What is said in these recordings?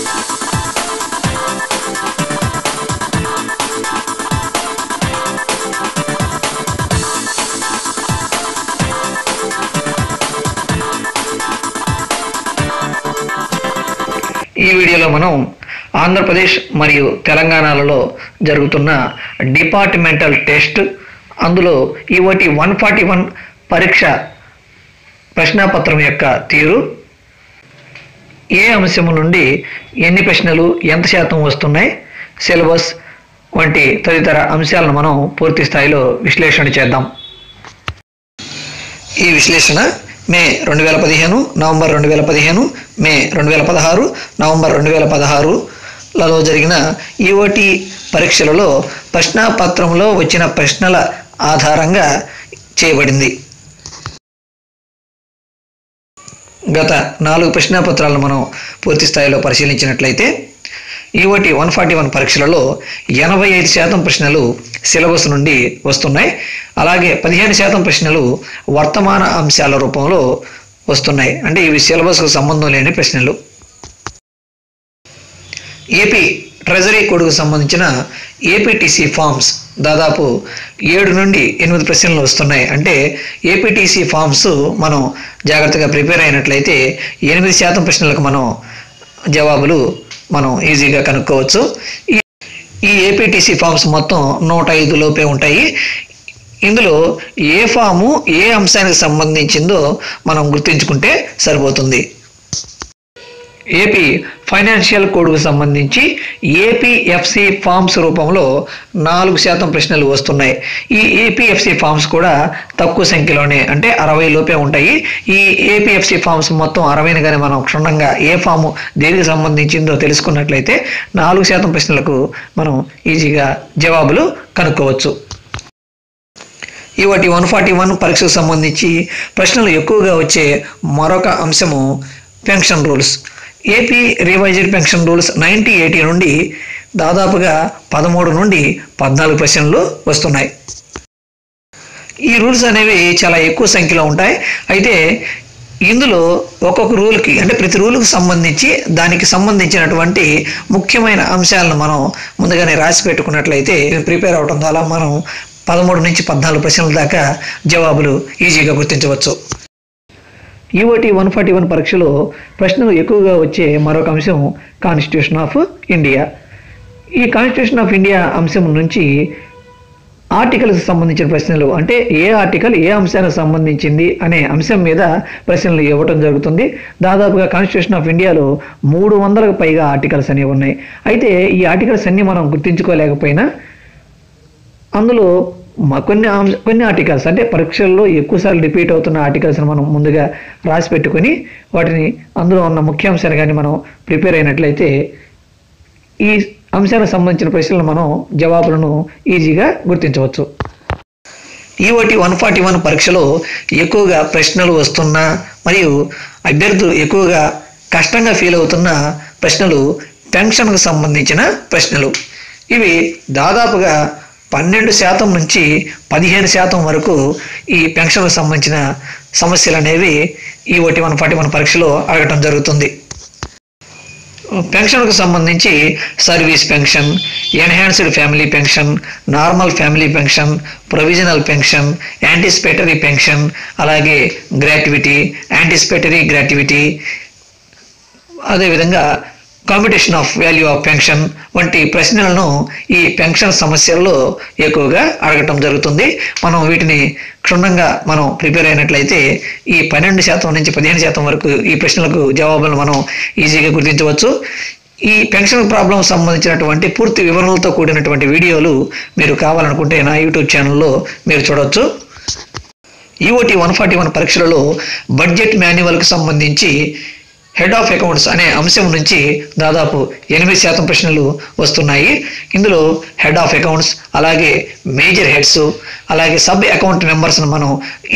ఈ వీడియోలో మనం ఆంధ్రప్రదేశ్ మరియు తెలంగాణలలో జరుగుతున్న డిపార్ట్మెంటల్ టెస్ట్ అందులో ఈఓటి 141 పరీక్ష ప్రశ్నాపత్రం యొక్క తీరు, ఏ అంశం నుండి ఎన్ని ప్రశ్నలు ఎంత శాతం వస్తున్నాయి, సిలబస్ వంటి తదితర అంశాలను మనం పూర్తి స్థాయిలో విశ్లేషణ చేద్దాం. ఈ విశ్లేషణ మే 2015, నవంబర్ 2015, మే 2016, నవంబర్ 2016లలో జరిగిన ఈఓటి పరీక్షలలో ప్రశ్నాపత్రంలో వచ్చిన ప్రశ్నల ఆధారంగా చేయబడింది. గత 4 ప్రశ్నాపత్రాలను మనం పూర్తి స్థాయిలో పరిశీలించినట్లయితే ఈఓటి 141 పరీక్షలలో 85% ప్రశ్నలు సిలబస్ నుండి వస్తున్నాయి. అలాగే 15% ప్రశ్నలు వర్తమాన అంశాల రూపంలో వస్తున్నాయి. అంటే ఇవి సిలబస్కు సంబంధం లేని ప్రశ్నలు. ఏపీ ట్రెజరీ కోడ్కు సంబంధించిన ఏపీటీసీ ఫామ్స్ దాదాపు 7 నుండి 8 ప్రశ్నలు వస్తున్నాయి. అంటే ఏపీటీసీ ఫామ్స్ మనం జాగ్రత్తగా ప్రిపేర్ అయినట్లయితే 8% ప్రశ్నలకు మనం జవాబులు మనం ఈజీగా కనుక్కోవచ్చు. ఈ ఏపీటీసీ ఫామ్స్ మొత్తం 105 లోపే ఉంటాయి. ఇందులో ఏ ఫాము ఏ అంశానికి సంబంధించిందో మనం గుర్తించుకుంటే సరిపోతుంది. ఏపీ ఫైనాన్షియల్ కోడ్కు సంబంధించి ఏపీఎఫ్సి ఫామ్స్ రూపంలో 4% ప్రశ్నలు వస్తున్నాయి. ఈ ఏపీఎఫ్సి ఫామ్స్ కూడా తక్కువ సంఖ్యలోనే, అంటే 60 లోపే ఉంటాయి. ఈ ఏపీఎఫ్సి ఫామ్స్ మొత్తం 60 కానీ మనం క్షుణ్ణంగా ఏ ఫాము దేనికి సంబంధించిందో తెలుసుకున్నట్లయితే 4% ప్రశ్నలకు మనం ఈజీగా జవాబులు కనుక్కోవచ్చు. ఈవాటి 141 పరీక్షకు సంబంధించి ప్రశ్నలు ఎక్కువగా వచ్చే మరొక అంశము pension rules. AP revised pension rules 1980 నుండి దాదాపుగా 13 నుండి 14 ప్రశ్నలు వస్తున్నాయి. ఈ రూల్స్ అనేవి చాలా ఎక్కువ సంఖ్యలో ఉంటాయి. అయితే ఇందులో ఒక్కొక్క రూల్కి, అంటే ప్రతి రూల్కి సంబంధించి దానికి సంబంధించినటువంటి ముఖ్యమైన అంశాలను మనం ముందుగానే రాసి పెట్టుకున్నట్లయితే ప్రిపేర్ అవడం ద్వారా మనం 13 నుంచి 14 ప్రశ్నల దాకా జవాబులు ఈజీగా గుర్తించవచ్చు. ఈఓటి 141 పరీక్షలో ప్రశ్నలు ఎక్కువగా వచ్చే మరొక అంశం కాన్స్టిట్యూషన్ ఆఫ్ ఇండియా. ఈ కాన్స్టిట్యూషన్ ఆఫ్ ఇండియా అంశం నుంచి ఆర్టికల్కి సంబంధించిన ప్రశ్నలు, అంటే ఏ ఆర్టికల్ ఏ అంశానికి సంబంధించింది అనే అంశం మీద ప్రశ్నలు ఇవ్వటం జరుగుతుంది. దాదాపుగా కాన్స్టిట్యూషన్ ఆఫ్ ఇండియాలో 300కు పైగా ఆర్టికల్స్ అనేవి ఉన్నాయి. అయితే ఈ ఆర్టికల్స్ అన్నీ మనం గుర్తించుకోలేకపోయినా అందులో కొన్ని ఆర్టికల్స్, అంటే పరీక్షల్లో ఎక్కువసార్లు రిపీట్ అవుతున్న ఆర్టికల్స్ని మనం ముందుగా రాసి పెట్టుకొని వాటిని అందులో ఉన్న ముఖ్యాంశాన్ని కానీ మనం ప్రిపేర్ అయినట్లయితే ఈ అంశానికి సంబంధించిన ప్రశ్నలు మనం జవాబులను ఈజీగా గుర్తించవచ్చు. ఈఓటి 141 పరీక్షలో ఎక్కువగా ప్రశ్నలు వస్తున్న మరియు అభ్యర్థులు ఎక్కువగా కష్టంగా ఫీల్ అవుతున్న ప్రశ్నలు పెన్షన్కు సంబంధించిన ప్రశ్నలు. ఇవి దాదాపుగా 12% నుంచి 15% వరకు ఈ పెన్షన్కు సంబంధించిన సమస్యలు అనేవి ఈఓటి 141 పరీక్షలో అడగటం జరుగుతుంది. పెన్షన్కు సంబంధించి service pension, enhanced family pension, normal family pension, provisional pension, anticipatory pension, అలాగే గ్రాట్యుటీ, యాంటిసిపేటరీ గ్రాట్యుటీ, అదేవిధంగా competition of value of pension వంటి ప్రశ్నలను ఈ పెన్షన్ సమస్యల్లో ఎక్కువగా అడగటం జరుగుతుంది. మనం వీటిని క్షుణ్ణంగా మనం ప్రిపేర్ అయినట్లయితే ఈ 12% నుంచి 15% వరకు ఈ ప్రశ్నలకు జవాబులను మనం ఈజీగా గుర్తించవచ్చు. ఈ పెన్షన్ ప్రాబ్లం సంబంధించినటువంటి పూర్తి వివరణలతో కూడినటువంటి వీడియోలు మీరు కావాలనుకుంటే నా యూట్యూబ్ ఛానల్లో మీరు చూడవచ్చు. ఈఓటి 141 పరీక్షలలో బడ్జెట్ మాన్యువల్కి సంబంధించి హెడ్ ఆఫ్ అకౌంట్స్ అనే అంశం నుంచి దాదాపు 8% ప్రశ్నలు వస్తున్నాయి. ఇందులో హెడ్ ఆఫ్ అకౌంట్స్, అలాగే మేజర్ హెడ్స్, అలాగే సబ్ అకౌంట్ మెంబర్స్ను మనం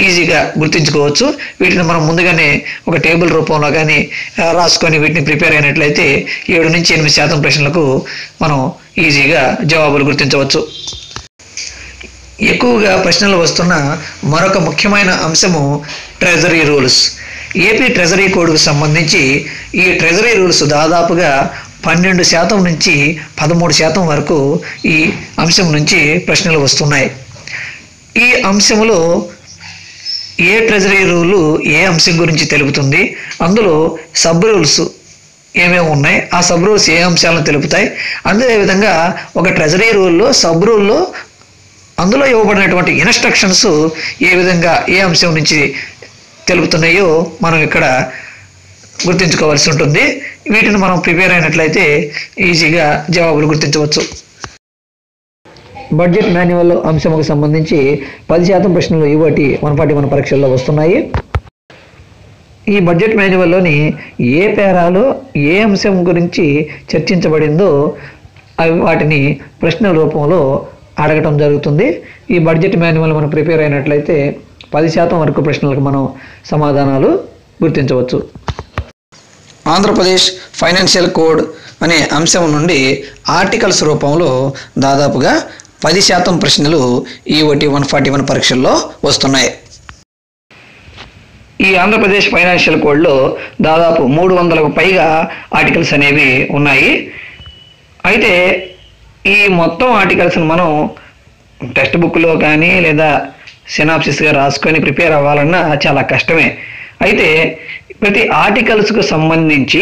ఈజీగా గుర్తించుకోవచ్చు. వీటిని మనం ముందుగానే ఒక టేబుల్ రూపంలో కానీ రాసుకొని వీటిని ప్రిపేర్ అయినట్లయితే 7 నుంచి 8% ప్రశ్నలకు మనం ఈజీగా జవాబులు గుర్తించవచ్చు. ఎక్కువగా ప్రశ్నలు వస్తున్న మరొక ముఖ్యమైన అంశము ట్రెజరీ రూల్స్. ఏపీ ట్రెజరీ కోడ్కు సంబంధించి ఈ ట్రెజరీ రూల్స్ దాదాపుగా 12% నుంచి 13% వరకు ఈ అంశం నుంచి ప్రశ్నలు వస్తున్నాయి. ఈ అంశంలో ఏ ట్రెజరీ రూలు ఏ అంశం గురించి తెలుపుతుంది, అందులో సబ్ రూల్స్ ఏమేమి ఉన్నాయి, ఆ సబ్ రూల్స్ ఏ అంశాలను తెలుపుతాయి, అదేవిధంగా ఒక ట్రెజరీ రూల్లో సబ్ రూల్లో అందులో ఇవ్వబడినటువంటి ఇన్స్ట్రక్షన్స్ ఏ విధంగా ఏ అంశం నుంచి తెలుపుతున్నాయో మనం ఇక్కడ గుర్తించుకోవాల్సి ఉంటుంది. వీటిని మనం ప్రిపేర్ అయినట్లయితే ఈజీగా జవాబులు గుర్తించవచ్చు. బడ్జెట్ మాన్యువల్ అంశంకు సంబంధించి 10% ప్రశ్నలు UAT 141 పరీక్షల్లో వస్తున్నాయి. ఈ బడ్జెట్ మాన్యువల్లోని ఏ పేరాలో ఏ అంశం గురించి చర్చించబడిందో వాటిని ప్రశ్నల రూపంలో అడగటం జరుగుతుంది. ఈ బడ్జెట్ మాన్యువల్ మనం ప్రిపేర్ అయినట్లయితే 10% వరకు ప్రశ్నలకు మనం సమాధానాలు గుర్తించవచ్చు. ఆంధ్రప్రదేశ్ ఫైనాన్షియల్ కోడ్ అనే అంశం నుండి ఆర్టికల్స్ రూపంలో దాదాపుగా 10% ప్రశ్నలు UAT 141 పరీక్షల్లో వస్తున్నాయి. ఈ ఆంధ్రప్రదేశ్ ఫైనాన్షియల్ కోడ్లో దాదాపు 300కు పైగా ఆర్టికల్స్ అనేవి ఉన్నాయి. అయితే ఈ మొత్తం ఆర్టికల్స్ని మనం టెక్స్ట్ బుక్లో కానీ లేదా సినాప్సిస్గా రాసుకొని ప్రిపేర్ అవ్వాలన్నా చాలా కష్టమే. అయితే ప్రతి ఆర్టికల్స్కు సంబంధించి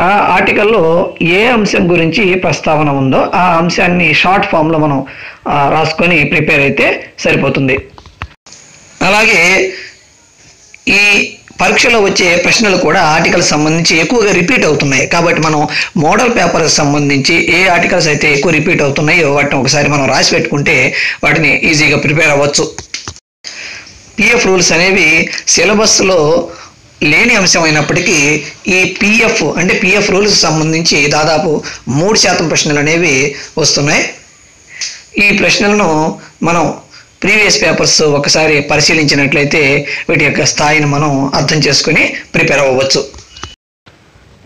ఆ ఆర్టికల్లో ఏ అంశం గురించి ప్రస్తావన ఉందో ఆ అంశాన్ని షార్ట్ ఫామ్లో మనం రాసుకొని ప్రిపేర్ అయితే సరిపోతుంది. అలాగే ఈ పరీక్షలో వచ్చే ప్రశ్నలు కూడా ఆర్టికల్స్ సంబంధించి ఎక్కువగా రిపీట్ అవుతున్నాయి. కాబట్టి మనం మోడల్ పేపర్కి సంబంధించి ఏ ఆర్టికల్స్ అయితే ఎక్కువ రిపీట్ అవుతున్నాయో వాటిని ఒకసారి మనం రాసి పెట్టుకుంటే వాటిని ఈజీగా ప్రిపేర్ అవ్వచ్చు. PF రూల్స్ అనేవి సిలబస్లో లేని అంశం అయినప్పటికీ ఈ PF రూల్స్ సంబంధించి దాదాపు 3% ప్రశ్నలు అనేవి వస్తున్నాయి. ఈ ప్రశ్నలను మనం ప్రీవియస్ పేపర్స్ ఒకసారి పరిశీలించినట్లయితే వీటి యొక్క స్థాయిని మనం అర్థం చేసుకుని ప్రిపేర్ అవ్వచ్చు.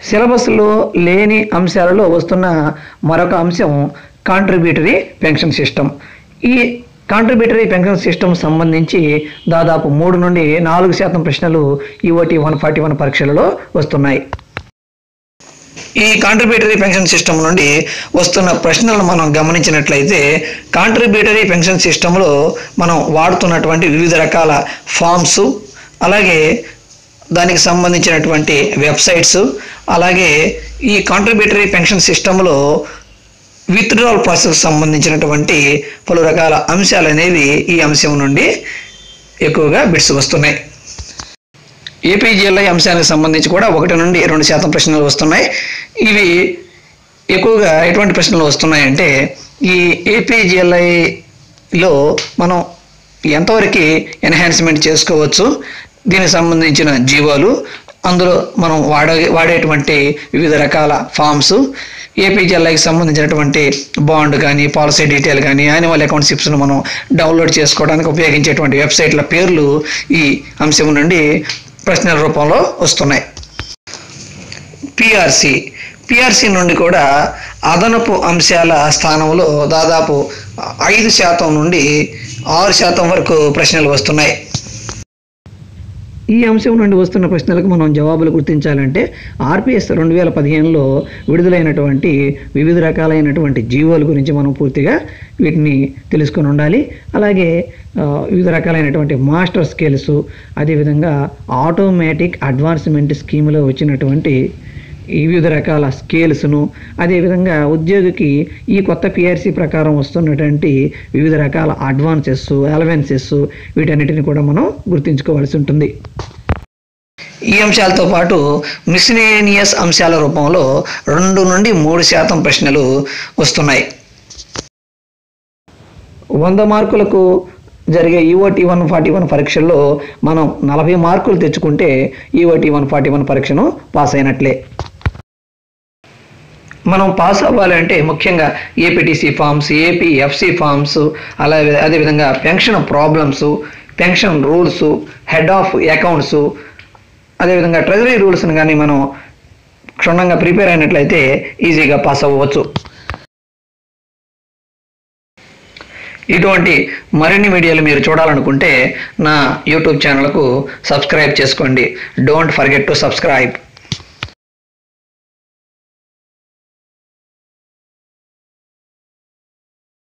సిలబస్లో లేని అంశాలలో వస్తున్న మరొక అంశం కాంట్రిబ్యూటరీ పెన్షన్ సిస్టమ్. ఈ కాంట్రిబ్యూటరీ పెన్షన్ సిస్టమ్ సంబంధించి దాదాపు 3 నుండి 4% ప్రశ్నలు UAT 141 పరీక్షలలో వస్తున్నాయి. ఈ కాంట్రిబ్యూటరీ పెన్షన్ సిస్టమ్ నుండి వస్తున్న ప్రశ్నలను మనం గమనించినట్లయితే కాంట్రిబ్యూటరీ పెన్షన్ సిస్టంలో మనం వాడుతున్నటువంటి వివిధ రకాల ఫామ్స్, అలాగే దానికి సంబంధించినటువంటి వెబ్సైట్స్, అలాగే ఈ కాంట్రిబ్యూటరీ పెన్షన్ సిస్టంలో విత్డ్రావల్ ప్రాసెస్ సంబంధించినటువంటి పలు రకాల అంశాలు అనేవి ఈ అంశం నుండి ఎక్కువగా బిట్స్ వస్తున్నాయి. APGLI అంశానికి సంబంధించి కూడా 1 నుండి 2% ప్రశ్నలు వస్తున్నాయి. ఇవి ఎక్కువగా ఎటువంటి ప్రశ్నలు వస్తున్నాయంటే ఈ APGLIలో మనం ఎంతవరకు ఎన్హాన్స్మెంట్ చేసుకోవచ్చు, దీనికి సంబంధించిన జీవోలు, అందులో మనం వాడేటువంటి వివిధ రకాల ఫామ్స్, APGLIకి సంబంధించినటువంటి బాండ్ కానీ పాలసీ డీటెయిల్ కానీ యాన్యువల్ అకౌంట్షిప్స్ను మనం డౌన్లోడ్ చేసుకోవడానికి ఉపయోగించేటువంటి వెబ్సైట్ల పేర్లు ఈ అంశం నుండి ప్రశ్నల రూపంలో వస్తున్నాయి. PRC నుండి కూడా అదనపు అంశాల స్థానంలో దాదాపు 5% నుండి 6% వరకు ప్రశ్నలు వస్తున్నాయి. ఈ అంశం నుండి వస్తున్న ప్రశ్నలకు మనం జవాబులు గుర్తించాలంటే RPS 2015లో విడుదలైనటువంటి వివిధ రకాలైనటువంటి జీవోల గురించి మనం పూర్తిగా వీటిని తెలుసుకొని ఉండాలి. అలాగే వివిధ రకాలైనటువంటి మాస్టర్ స్కేల్స్, అదేవిధంగా ఆటోమేటిక్ అడ్వాన్స్మెంట్ స్కీమ్లో వచ్చినటువంటి ఈ వివిధ రకాల స్కేల్స్ను, అదేవిధంగా ఉద్యోగికి ఈ కొత్త PRC ప్రకారం వస్తున్నటువంటి వివిధ రకాల అడ్వాన్సెస్, అలవెన్సెస్, వీటన్నిటిని కూడా మనం గుర్తుంచుకోవాల్సి ఉంటుంది. ఈ అంశాలతో పాటు మిస్లేనియస్ అంశాల రూపంలో 2 నుండి 3% ప్రశ్నలు వస్తున్నాయి. 100 మార్కులకు జరిగే UAT 141 పరీక్షల్లో మనం 40 మార్కులు తెచ్చుకుంటే UAT 141 పరీక్షను పాస్ అయినట్లే. మనం పాస్ అవ్వాలంటే ముఖ్యంగా APTC ఫామ్స్, APFC ఫామ్స్, అదేవిధంగా pension problems, pension rules, head of accounts, అదేవిధంగా ట్రెజరీ రూల్స్ని కానీ మనం క్షుణ్ణంగా ప్రిపేర్ అయినట్లయితే ఈజీగా పాస్ అవ్వచ్చు. ఇటువంటి మరిన్ని వీడియోలు మీరు చూడాలనుకుంటే నా యూట్యూబ్ ఛానల్కు సబ్స్క్రైబ్ చేసుకోండి. Don't forget to subscribe.